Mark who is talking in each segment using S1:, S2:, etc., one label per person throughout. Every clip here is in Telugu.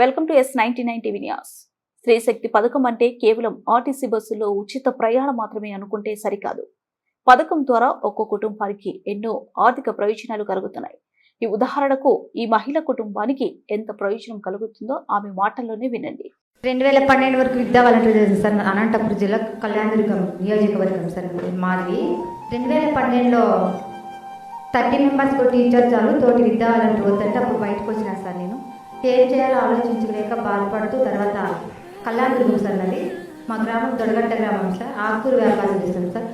S1: Welcome to S99 TV news. స్త్రీ శక్తి పథకం అంటే కేవలం ఆర్టీసీ బస్సుల్లో ఉచిత ప్రయాణం మాత్రమే అనుకుంటే సరికాదు. పథకం ద్వారా ఒక్కో కుటుంబానికి ఎన్నో ఆర్థిక ప్రయోజనాలు కలుగుతున్నాయి. ఈ ఉదాహరణకు ఈ మహిళ కుటుంబానికి ఎంత ప్రయోజనం కలుగుతుందో ఆమె మాటల్లోనే వినండి.
S2: 2012 వరకు విద్యా వాలంటీర్ చేసింది సార్. అనంతపురం జిల్లా కళ్యాణదుర్గం నియోజకవర్గం సార్ మాది. 2012లో 30 మెంబర్స్కి టీచర్ చాలు, తోటి విద్యా వాలంటీర్ వద్దంటే అప్పుడు బయటకు వచ్చినా సార్. నేను ఏం చేయాలో ఆలోచించలేక బాధపడుతూ తర్వాత కళ్యాణదుర్గం సార్ అది మా గ్రామం దొడగట్ట గ్రామం సార్. ఆకుకూర వ్యాపారం చేస్తాను సార్.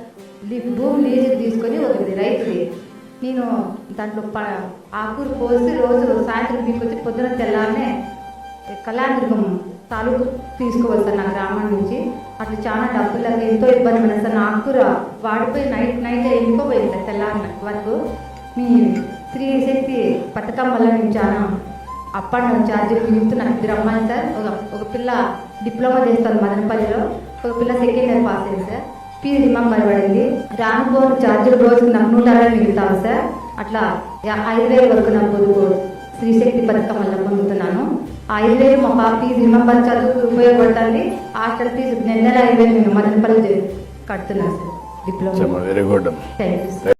S2: భూమి లీజుకి తీసుకొని ఒకటి రైతుది. నేను దాంట్లో ఆకుకూర కోసి రోజు సాయంత్రం మీకు వచ్చి పొద్దున తెల్లారనే కళ్యాణదుర్గం తాలూకు తీసుకోవాలి సార్ నా గ్రామం నుంచి. అట్లా చాలా డబ్బులకు ఎంతో ఇబ్బంది పడింది సార్. నా ఆకుకూర వాడిపోయి నైట్ ఎండుకోపోయింది సార్ తెల్లారిన వరకు. మీ స్త్రీ శక్తి పథకం వల్ల నేను చాలా అప్ అండ్ డౌన్ ఛార్జీలు మిగులుతున్నాను. 2 అమ్మాయిలు సార్. ఒక పిల్ల డిప్లొమా చేస్తాను మదనపల్లిలో, ఒక పిల్ల సెకండ్ ఇయర్ పాస్ అయింది సార్. ఫీజు రిమెంబర్ పడింది. రానుపోని ఛార్జీలు రోజుకి నాకు 160 మిగులుతాను సార్. అట్లా 5,000 వరకు నాకు స్త్రీశక్తి పథకం వల్ల పొందుతున్నాను. 5,000 మా పాప ఫీజు రిమెంబర్ చదువుకు ఉపయోగపడుతుంది. హాస్టల్ ఫీజు నెల 5,000 నేను మదనపల్లి కడుతున్నాను sir diploma.
S3: Very good.
S2: Thank you sir.